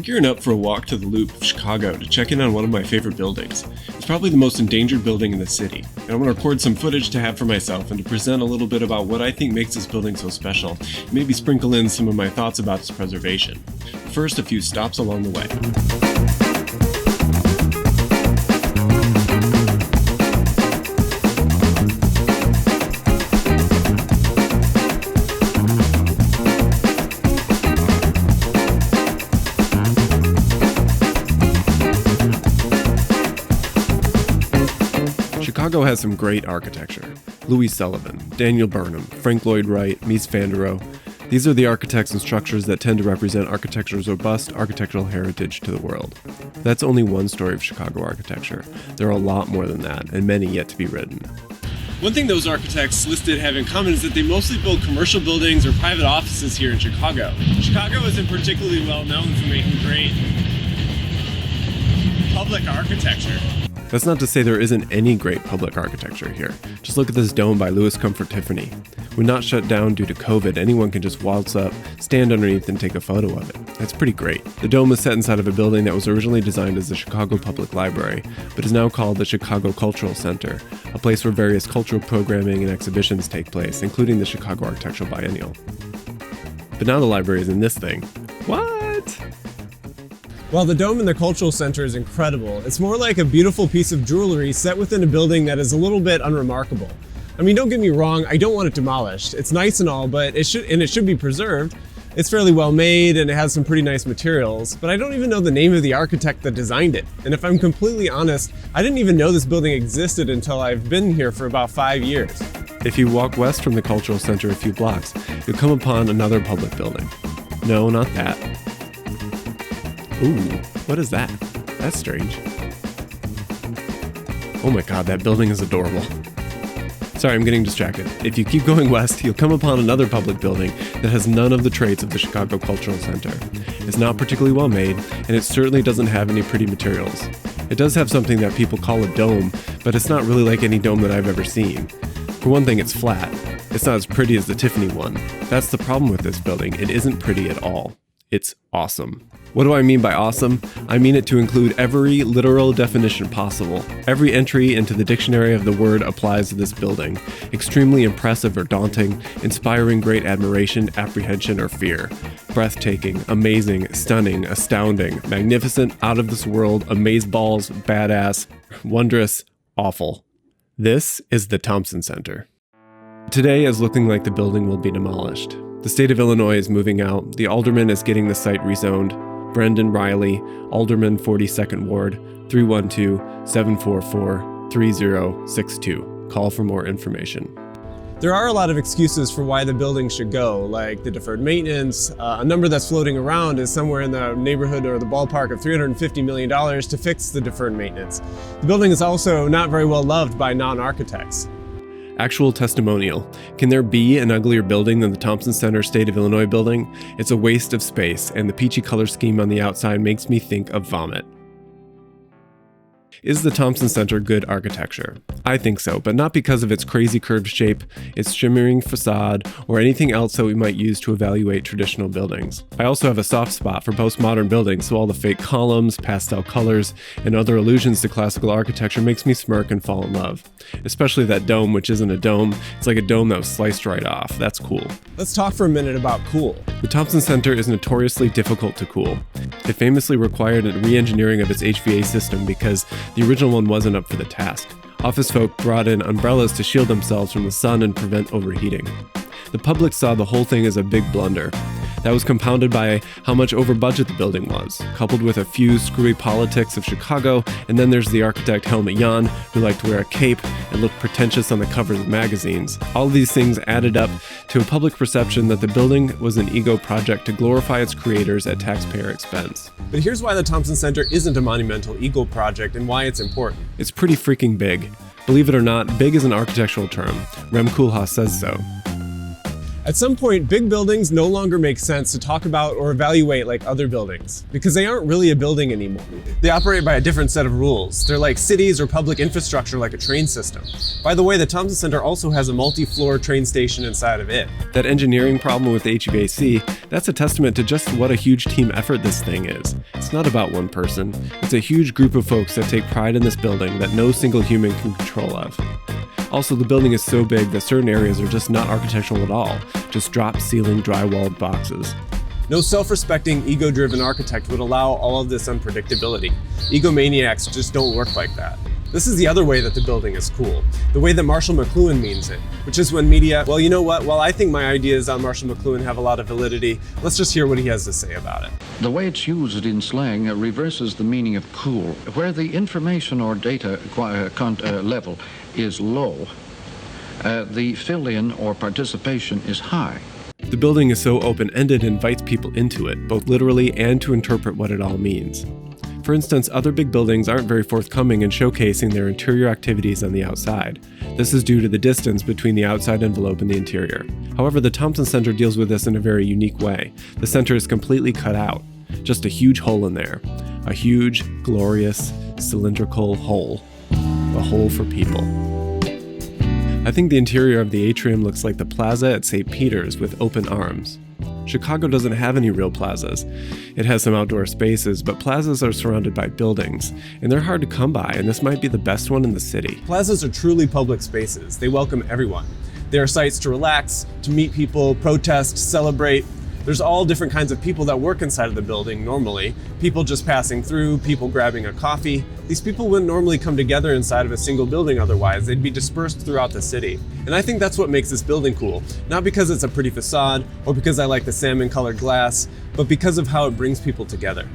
gearing up for a walk to the Loop of Chicago to check in on one of my favorite buildings. It's probably the most endangered building in the city, and I want to record some footage to have for myself and to present a little bit about what I think makes this building so special, and maybe sprinkle in some of my thoughts about its preservation. First, a few stops along the way. Chicago has some great architecture. Louis Sullivan, Daniel Burnham, Frank Lloyd Wright, Mies van der Rohe. These are the architects and structures that tend to represent architecture's robust architectural heritage to the world. That's only one story of Chicago architecture. There are a lot more than that, and many yet to be written. One thing those architects listed have in common is that they mostly build commercial buildings or private offices here in Chicago. Chicago isn't particularly well known for making great public architecture. That's not to say there isn't any great public architecture here. Just look at this dome by Louis Comfort Tiffany. When not shut down due to COVID, anyone can just waltz up, stand underneath, and take a photo of it. That's pretty great. The dome is set inside of a building that was originally designed as the Chicago Public Library, but is now called the Chicago Cultural Center, a place where various cultural programming and exhibitions take place, including the Chicago Architectural Biennial. But now the library is in this thing. What? While the dome in the Cultural Center is incredible, it's more like a beautiful piece of jewelry set within a building that is a little bit unremarkable. I mean, don't get me wrong, I don't want it demolished. It's nice and all, but it should be preserved. It's fairly well made and it has some pretty nice materials, but I don't even know the name of the architect that designed it. And if I'm completely honest, I didn't even know this building existed until I've been here for about 5 years. If you walk west from the Cultural Center a few blocks, you'll come upon another public building. No, not that. Ooh, what is that? That's strange. Oh my god, that building is adorable. Sorry, I'm getting distracted. If you keep going west, you'll come upon another public building that has none of the traits of the Chicago Cultural Center. It's not particularly well made, and it certainly doesn't have any pretty materials. It does have something that people call a dome, but it's not really like any dome that I've ever seen. For one thing, it's flat. It's not as pretty as the Tiffany one. That's the problem with this building. It isn't pretty at all. It's awesome. What do I mean by awesome? I mean it to include every literal definition possible. Every entry into the dictionary of the word applies to this building. Extremely impressive or daunting, inspiring great admiration, apprehension, or fear. Breathtaking, amazing, stunning, astounding, magnificent, out of this world, amazeballs, badass, wondrous, awful. This is the Thompson Center. Today is looking like the building will be demolished. The state of Illinois is moving out. The alderman is getting the site rezoned. Brendan Riley, Alderman 42nd Ward, 312-744-3062. Call for more information. There are a lot of excuses for why the building should go, like the deferred maintenance. A number that's floating around is somewhere in the neighborhood or the ballpark of $350 million to fix the deferred maintenance. The building is also not very well loved by non-architects. Actual testimonial. Can there be an uglier building than the Thompson Center State of Illinois building? It's a waste of space, and the peachy color scheme on the outside makes me think of vomit. Is the Thompson Center good architecture? I think so, but not because of its crazy curved shape, its shimmering facade, or anything else that we might use to evaluate traditional buildings. I also have a soft spot for postmodern buildings, so all the fake columns, pastel colors, and other allusions to classical architecture makes me smirk and fall in love. Especially that dome, which isn't a dome, it's like a dome that was sliced right off. That's cool. Let's talk for a minute about cool. The Thompson Center is notoriously difficult to cool. It famously required a re-engineering of its HVAC system because the original one wasn't up for the task. Office folk brought in umbrellas to shield themselves from the sun and prevent overheating. The public saw the whole thing as a big blunder. That was compounded by how much over budget the building was, coupled with a few screwy politics of Chicago, and then there's the architect Helmut Jahn, who liked to wear a cape and look pretentious on the covers of magazines. All of these things added up to a public perception that the building was an ego project to glorify its creators at taxpayer expense. But here's why the Thompson Center isn't a monumental ego project and why it's important. It's pretty freaking big. Believe it or not, big is an architectural term. Rem Koolhaas says so. At some point, big buildings no longer make sense to talk about or evaluate like other buildings, because they aren't really a building anymore. They operate by a different set of rules. They're like cities or public infrastructure like a train system. By the way, the Thompson Center also has a multi-floor train station inside of it. That engineering problem with HVAC, that's a testament to just what a huge team effort this thing is. It's not about one person. It's a huge group of folks that take pride in this building that no single human can control of. Also, the building is so big that certain areas are just not architectural at all, just drop-ceiling, drywalled boxes. No self-respecting, ego-driven architect would allow all of this unpredictability. Egomaniacs just don't work like that. This is the other way that the building is cool, the way that Marshall McLuhan means it, which is when media, well, you know what, while I think my ideas on Marshall McLuhan have a lot of validity, let's just hear what he has to say about it. The way it's used in slang reverses the meaning of cool. Where the information or data level is low, the fill-in or participation is high. The building is so open-ended it invites people into it, both literally and to interpret what it all means. For instance, other big buildings aren't very forthcoming in showcasing their interior activities on the outside. This is due to the distance between the outside envelope and the interior. However, the Thompson Center deals with this in a very unique way. The center is completely cut out. Just a huge hole in there. A huge, glorious, cylindrical hole. A hole for people. I think the interior of the atrium looks like the plaza at St. Peter's with open arms. Chicago doesn't have any real plazas. It has some outdoor spaces, but plazas are surrounded by buildings, and they're hard to come by, and this might be the best one in the city. Plazas are truly public spaces. They welcome everyone. They are sites to relax, to meet people, protest, celebrate. There's all different kinds of people that work inside of the building normally. People just passing through, people grabbing a coffee. These people wouldn't normally come together inside of a single building otherwise. They'd be dispersed throughout the city. And I think that's what makes this building cool. Not because it's a pretty facade or because I like the salmon colored glass, but because of how it brings people together.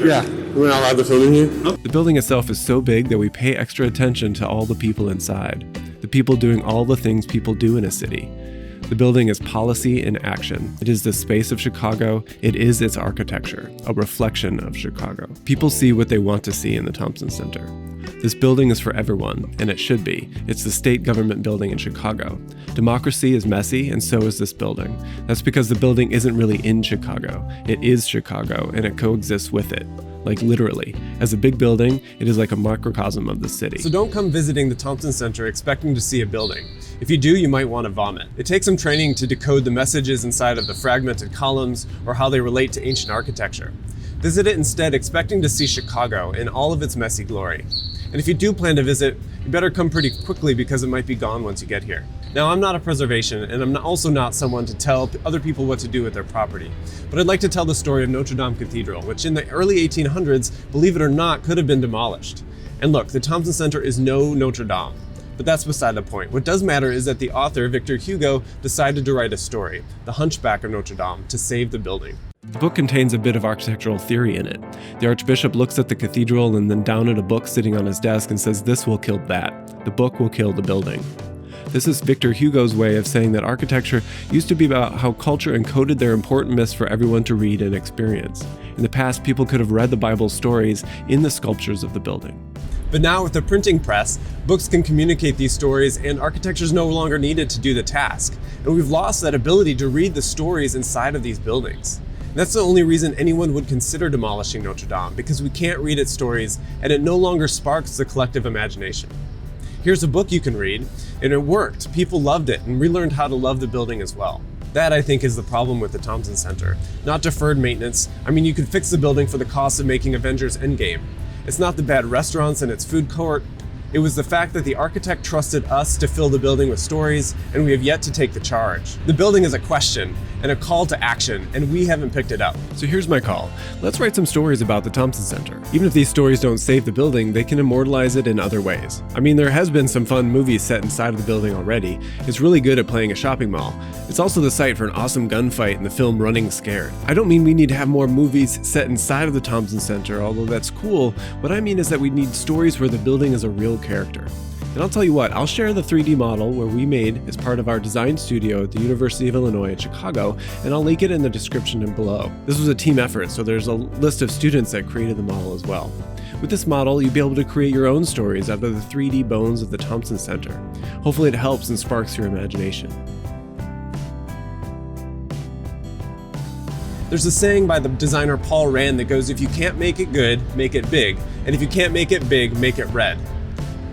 Yeah, we're not allowed to film in here? The building itself is so big that we pay extra attention to all the people inside. The people doing all the things people do in a city. The building is policy in action. It is the space of Chicago. It is its architecture, a reflection of Chicago. People see what they want to see in the Thompson Center. This building is for everyone, and it should be. It's the state government building in Chicago. Democracy is messy, and so is this building. That's because the building isn't really in Chicago. It is Chicago, and it coexists with it. Like literally. As a big building, it is like a microcosm of the city. So don't come visiting the Thompson Center expecting to see a building. If you do, you might want to vomit. It takes some training to decode the messages inside of the fragmented columns or how they relate to ancient architecture. Visit it instead expecting to see Chicago in all of its messy glory. And if you do plan to visit, you better come pretty quickly because it might be gone once you get here. Now, I'm not a preservation, and I'm also not someone to tell other people what to do with their property. But I'd like to tell the story of Notre Dame Cathedral, which in the early 1800s, believe it or not, could have been demolished. And look, the Thompson Center is no Notre Dame. But that's beside the point. What does matter is that the author, Victor Hugo, decided to write a story, The Hunchback of Notre Dame, to save the building. The book contains a bit of architectural theory in it. The Archbishop looks at the cathedral and then down at a book sitting on his desk and says, "This will kill that. The book will kill the building." This is Victor Hugo's way of saying that architecture used to be about how culture encoded their important myths for everyone to read and experience. In the past, people could have read the Bible's stories in the sculptures of the building. But now with the printing press, books can communicate these stories and architecture is no longer needed to do the task. And we've lost that ability to read the stories inside of these buildings. And that's the only reason anyone would consider demolishing Notre Dame, because we can't read its stories and it no longer sparks the collective imagination. Here's a book you can read, and it worked. People loved it, and we learned how to love the building as well. That, I think, is the problem with the Thompson Center. Not deferred maintenance. I mean, you could fix the building for the cost of making Avengers Endgame. It's not the bad restaurants and its food court. It was the fact that the architect trusted us to fill the building with stories, and we have yet to take the charge. The building is a question and a call to action, and we haven't picked it up. So here's my call. Let's write some stories about the Thompson Center. Even if these stories don't save the building, they can immortalize it in other ways. I mean, there has been some fun movies set inside of the building already. It's really good at playing a shopping mall. It's also the site for an awesome gunfight in the film Running Scared. I don't mean we need to have more movies set inside of the Thompson Center, although that's cool. What I mean is that we need stories where the building is a real character. And I'll tell you what, I'll share the 3D model where we made as part of our design studio at the University of Illinois at Chicago, and I'll link it in the description and below. This was a team effort, so there's a list of students that created the model as well. With this model, you'll be able to create your own stories out of the 3D bones of the Thompson Center. Hopefully it helps and sparks your imagination. There's a saying by the designer Paul Rand that goes, if you can't make it good, make it big. And if you can't make it big, make it red.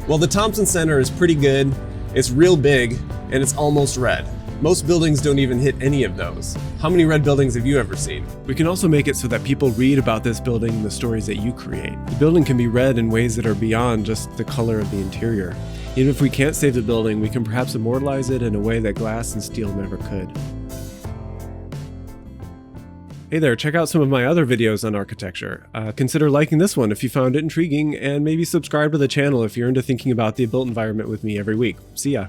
Well, the Thompson Center is pretty good, it's real big, and it's almost red. Most buildings don't even hit any of those. How many red buildings have you ever seen? We can also make it so that people read about this building and the stories that you create. The building can be read in ways that are beyond just the color of the interior. Even if we can't save the building, we can perhaps immortalize it in a way that glass and steel never could. Hey there, check out some of my other videos on architecture. Consider liking this one if you found it intriguing, and maybe subscribe to the channel if you're into thinking about the built environment with me every week. See ya!